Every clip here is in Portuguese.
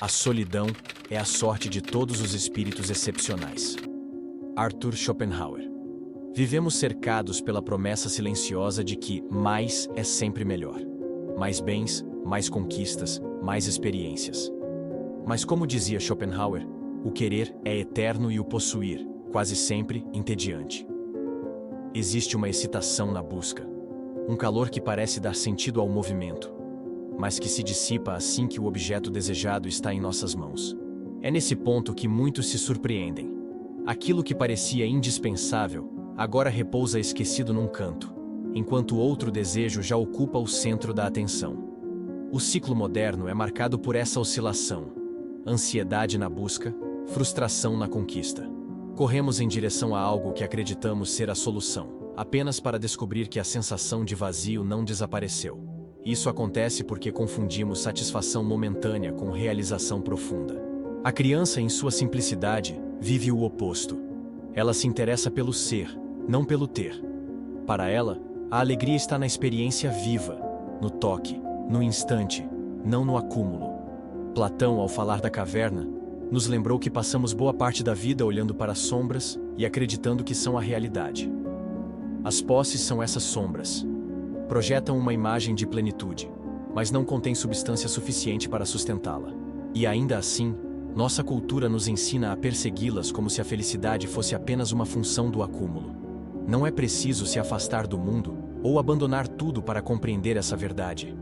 A solidão é a sorte de todos os espíritos excepcionais. Arthur Schopenhauer. Vivemos cercados pela promessa silenciosa de que mais é sempre melhor. Mais bens, mais conquistas, mais experiências. Mas como dizia Schopenhauer, o querer é eterno e o possuir, quase sempre, entediante. Existe uma excitação na busca, um calor que parece dar sentido ao movimento, mas que se dissipa assim que o objeto desejado está em nossas mãos. É nesse ponto que muitos se surpreendem. Aquilo que parecia indispensável, agora repousa esquecido num canto, enquanto outro desejo já ocupa o centro da atenção. O ciclo moderno é marcado por essa oscilação: ansiedade na busca, frustração na conquista. Corremos em direção a algo que acreditamos ser a solução, apenas para descobrir que a sensação de vazio não desapareceu. Isso acontece porque confundimos satisfação momentânea com realização profunda. A criança, em sua simplicidade, vive o oposto. Ela se interessa pelo ser, não pelo ter. Para ela, a alegria está na experiência viva, no toque, no instante, não no acúmulo. Platão, ao falar da caverna, nos lembrou que passamos boa parte da vida olhando para as sombras e acreditando que são a realidade. As posses são essas sombras. Projetam uma imagem de plenitude, mas não contêm substância suficiente para sustentá-la. E ainda assim, nossa cultura nos ensina a persegui-las como se a felicidade fosse apenas uma função do acúmulo. Não é preciso se afastar do mundo ou abandonar tudo para compreender essa verdade.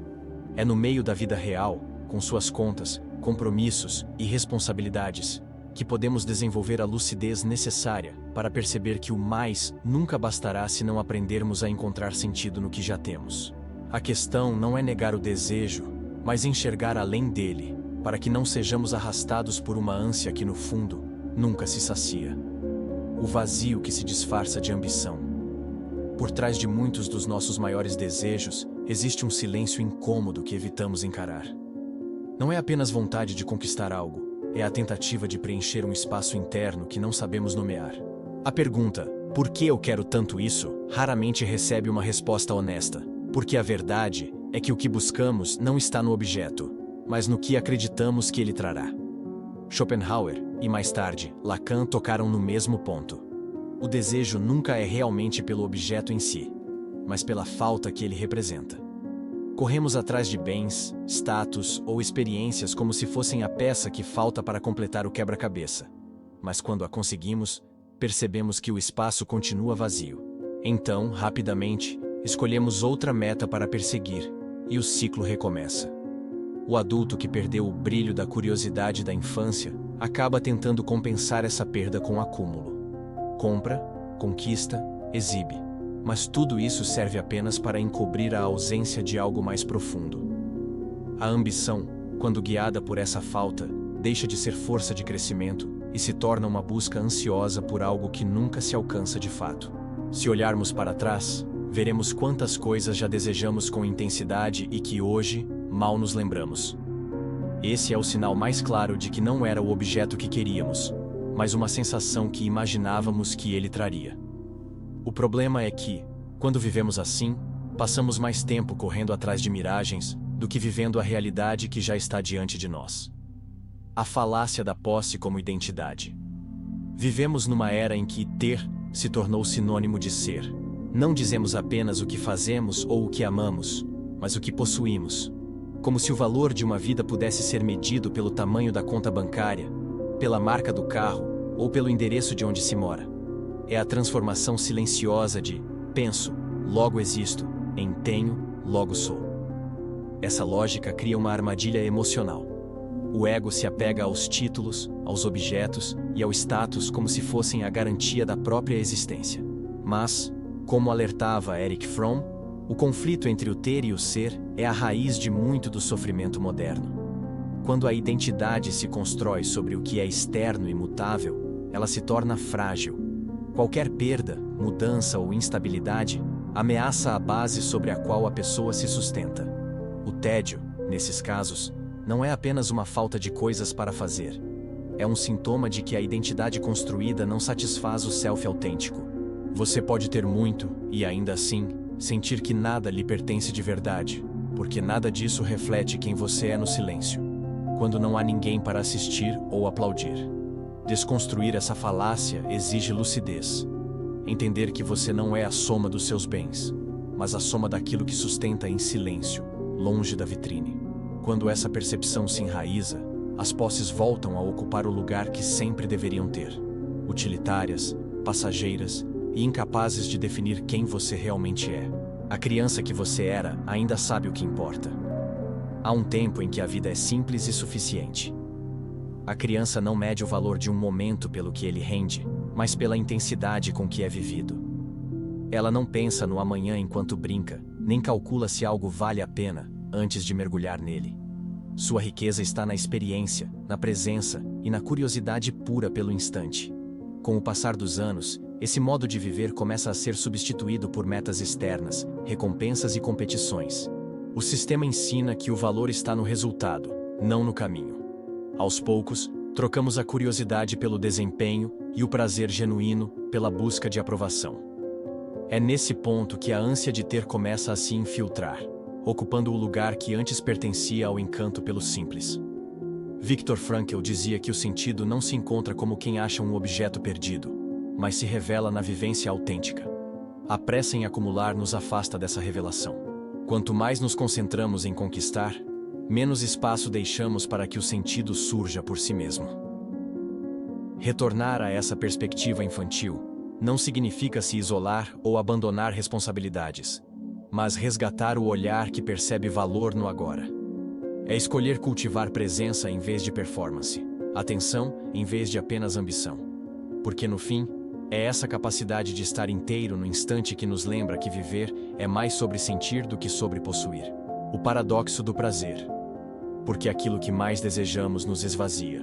É no meio da vida real, com suas contas, compromissos e responsabilidades, que podemos desenvolver a lucidez necessária para perceber que o mais nunca bastará se não aprendermos a encontrar sentido no que já temos. A questão não é negar o desejo, mas enxergar além dele, para que não sejamos arrastados por uma ânsia que, no fundo, nunca se sacia. O vazio que se disfarça de ambição. Por trás de muitos dos nossos maiores desejos, existe um silêncio incômodo que evitamos encarar. Não é apenas vontade de conquistar algo, é a tentativa de preencher um espaço interno que não sabemos nomear. A pergunta, por que eu quero tanto isso, raramente recebe uma resposta honesta, porque a verdade é que o que buscamos não está no objeto, mas no que acreditamos que ele trará. Schopenhauer, e mais tarde, Lacan tocaram no mesmo ponto. O desejo nunca é realmente pelo objeto em si, mas pela falta que ele representa. Corremos atrás de bens, status ou experiências como se fossem a peça que falta para completar o quebra-cabeça. Mas quando a conseguimos, percebemos que o espaço continua vazio. Então, rapidamente, escolhemos outra meta para perseguir, e o ciclo recomeça. O adulto que perdeu o brilho da curiosidade da infância acaba tentando compensar essa perda com acúmulo. Compra, conquista, exibe. Mas tudo isso serve apenas para encobrir a ausência de algo mais profundo. A ambição, quando guiada por essa falta, deixa de ser força de crescimento e se torna uma busca ansiosa por algo que nunca se alcança de fato. Se olharmos para trás, veremos quantas coisas já desejamos com intensidade e que hoje mal nos lembramos. Esse é o sinal mais claro de que não era o objeto que queríamos, mas uma sensação que imaginávamos que ele traria. O problema é que, quando vivemos assim, passamos mais tempo correndo atrás de miragens do que vivendo a realidade que já está diante de nós. A falácia da posse como identidade. Vivemos numa era em que ter se tornou sinônimo de ser. Não dizemos apenas o que fazemos ou o que amamos, mas o que possuímos. Como se o valor de uma vida pudesse ser medido pelo tamanho da conta bancária, pela marca do carro ou pelo endereço de onde se mora. É a transformação silenciosa de penso, logo existo, em tenho, logo sou. Essa lógica cria uma armadilha emocional. O ego se apega aos títulos, aos objetos e ao status como se fossem a garantia da própria existência. Mas, como alertava Erich Fromm, o conflito entre o ter e o ser é a raiz de muito do sofrimento moderno. Quando a identidade se constrói sobre o que é externo e mutável, ela se torna frágil. Qualquer perda, mudança ou instabilidade ameaça a base sobre a qual a pessoa se sustenta. O tédio, nesses casos, não é apenas uma falta de coisas para fazer. É um sintoma de que a identidade construída não satisfaz o self autêntico. Você pode ter muito e, ainda assim, sentir que nada lhe pertence de verdade, porque nada disso reflete quem você é no silêncio. quando não há ninguém para assistir ou aplaudir. Desconstruir essa falácia exige lucidez. Entender que você não é a soma dos seus bens, mas a soma daquilo que sustenta em silêncio, longe da vitrine. Quando essa percepção se enraiza, as posses voltam a ocupar o lugar que sempre deveriam ter. Utilitárias, passageiras e incapazes de definir quem você realmente é. A criança que você era ainda sabe o que importa. Há um tempo em que a vida é simples e suficiente. A criança não mede o valor de um momento pelo que ele rende, mas pela intensidade com que é vivido. Ela não pensa no amanhã enquanto brinca, nem calcula se algo vale a pena antes de mergulhar nele. Sua riqueza está na experiência, na presença e na curiosidade pura pelo instante. Com o passar dos anos, esse modo de viver começa a ser substituído por metas externas, recompensas e competições. O sistema ensina que o valor está no resultado, não no caminho. Aos poucos, trocamos a curiosidade pelo desempenho e o prazer genuíno pela busca de aprovação. É nesse ponto que a ânsia de ter começa a se infiltrar, ocupando o lugar que antes pertencia ao encanto pelo simples. Viktor Frankl dizia que o sentido não se encontra como quem acha um objeto perdido, mas se revela na vivência autêntica. A pressa em acumular nos afasta dessa revelação. Quanto mais nos concentramos em conquistar, menos espaço deixamos para que o sentido surja por si mesmo. Retornar a essa perspectiva infantil não significa se isolar ou abandonar responsabilidades, mas resgatar o olhar que percebe valor no agora. É escolher cultivar presença em vez de performance, atenção em vez de apenas ambição. Porque no fim, é essa capacidade de estar inteiro no instante que nos lembra que viver é mais sobre sentir do que sobre possuir. O paradoxo do prazer. Porque aquilo que mais desejamos nos esvazia.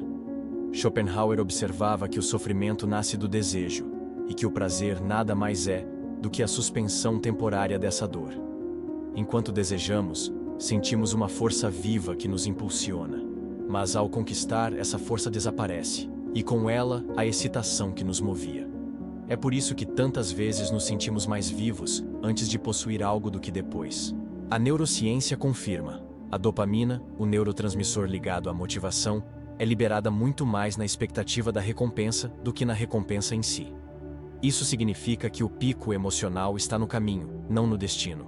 Schopenhauer observava que o sofrimento nasce do desejo, e que o prazer nada mais é do que a suspensão temporária dessa dor. Enquanto desejamos, sentimos uma força viva que nos impulsiona. Mas ao conquistar, essa força desaparece, e com ela, a excitação que nos movia. É por isso que tantas vezes nos sentimos mais vivos antes de possuir algo do que depois. A neurociência confirma. A dopamina, o neurotransmissor ligado à motivação, é liberada muito mais na expectativa da recompensa do que na recompensa em si. Isso significa que o pico emocional está no caminho, não no destino.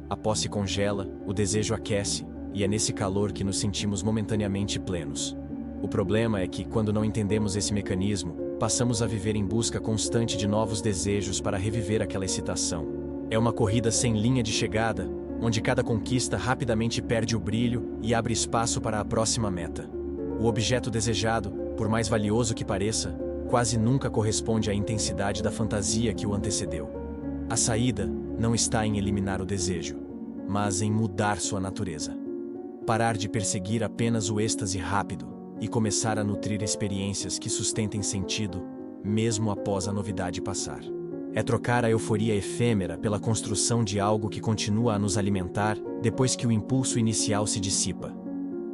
A posse congela, o desejo aquece, e é nesse calor que nos sentimos momentaneamente plenos. O problema é que, quando não entendemos esse mecanismo, passamos a viver em busca constante de novos desejos para reviver aquela excitação. É uma corrida sem linha de chegada, onde cada conquista rapidamente perde o brilho e abre espaço para a próxima meta. O objeto desejado, por mais valioso que pareça, quase nunca corresponde à intensidade da fantasia que o antecedeu. A saída não está em eliminar o desejo, mas em mudar sua natureza. Parar de perseguir apenas o êxtase rápido e começar a nutrir experiências que sustentem sentido, mesmo após a novidade passar. É trocar a euforia efêmera pela construção de algo que continua a nos alimentar depois que o impulso inicial se dissipa.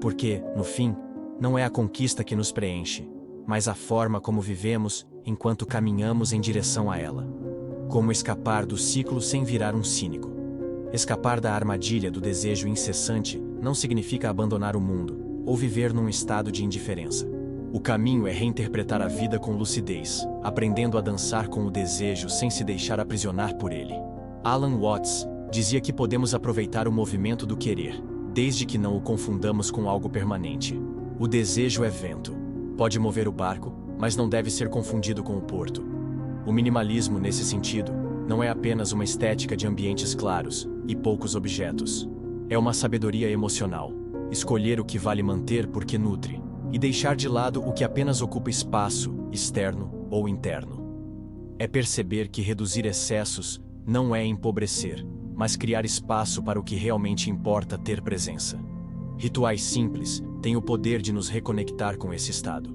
Porque, no fim, não é a conquista que nos preenche, mas a forma como vivemos enquanto caminhamos em direção a ela. Como escapar do ciclo sem virar um cínico. Escapar da armadilha do desejo incessante não significa abandonar o mundo ou viver num estado de indiferença. O caminho é reinterpretar a vida com lucidez, aprendendo a dançar com o desejo sem se deixar aprisionar por ele. Alan Watts dizia que podemos aproveitar o movimento do querer, desde que não o confundamos com algo permanente. O desejo é vento. Pode mover o barco, mas não deve ser confundido com o porto. O minimalismo, nesse sentido, não é apenas uma estética de ambientes claros e poucos objetos. É uma sabedoria emocional. Escolher o que vale manter porque nutre, e deixar de lado o que apenas ocupa espaço, externo ou interno. É perceber que reduzir excessos não é empobrecer, mas criar espaço para o que realmente importa ter presença. Rituais simples têm o poder de nos reconectar com esse estado.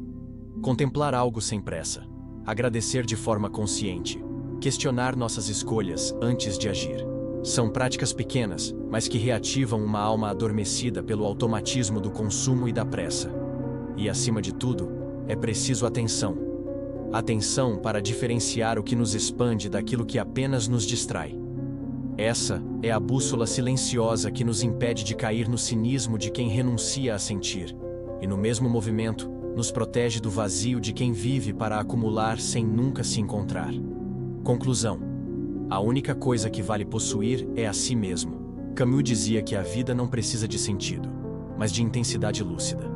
Contemplar algo sem pressa, agradecer de forma consciente, questionar nossas escolhas antes de agir. São práticas pequenas, mas que reativam uma alma adormecida pelo automatismo do consumo e da pressa. E, acima de tudo, é preciso atenção. Atenção para diferenciar o que nos expande daquilo que apenas nos distrai. Essa é a bússola silenciosa que nos impede de cair no cinismo de quem renuncia a sentir, e no mesmo movimento, nos protege do vazio de quem vive para acumular sem nunca se encontrar. Conclusão: a única coisa que vale possuir é a si mesmo. Camus dizia que a vida não precisa de sentido, mas de intensidade lúcida.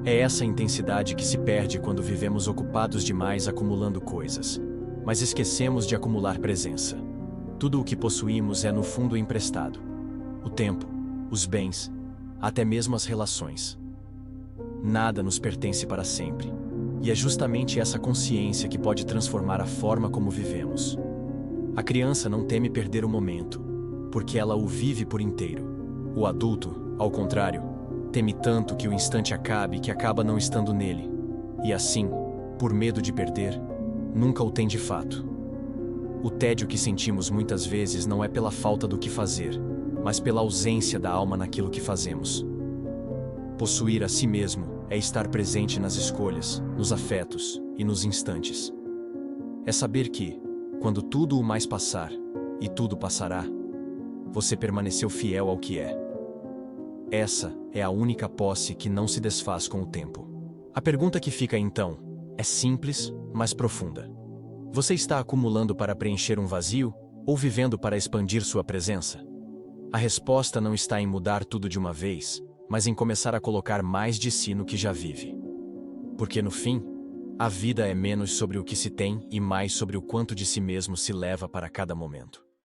É essa intensidade que se perde quando vivemos ocupados demais acumulando coisas, mas esquecemos de acumular presença. Tudo o que possuímos é no fundo emprestado. O tempo, os bens, até mesmo as relações. Nada nos pertence para sempre. E é justamente essa consciência que pode transformar a forma como vivemos. A criança não teme perder o momento, porque ela o vive por inteiro. O adulto, ao contrário, teme tanto que o instante acabe que acaba não estando nele. E assim, por medo de perder, nunca o tem de fato. O tédio que sentimos muitas vezes não é pela falta do que fazer, mas pela ausência da alma naquilo que fazemos. Possuir a si mesmo é estar presente nas escolhas, nos afetos e nos instantes. É saber que, quando tudo o mais passar, e tudo passará, você permaneceu fiel ao que é. Essa é a única posse que não se desfaz com o tempo. A pergunta que fica então é simples, mas profunda. Você está acumulando para preencher um vazio ou vivendo para expandir sua presença? A resposta não está em mudar tudo de uma vez, mas em começar a colocar mais de si no que já vive. Porque no fim, a vida é menos sobre o que se tem e mais sobre o quanto de si mesmo se leva para cada momento.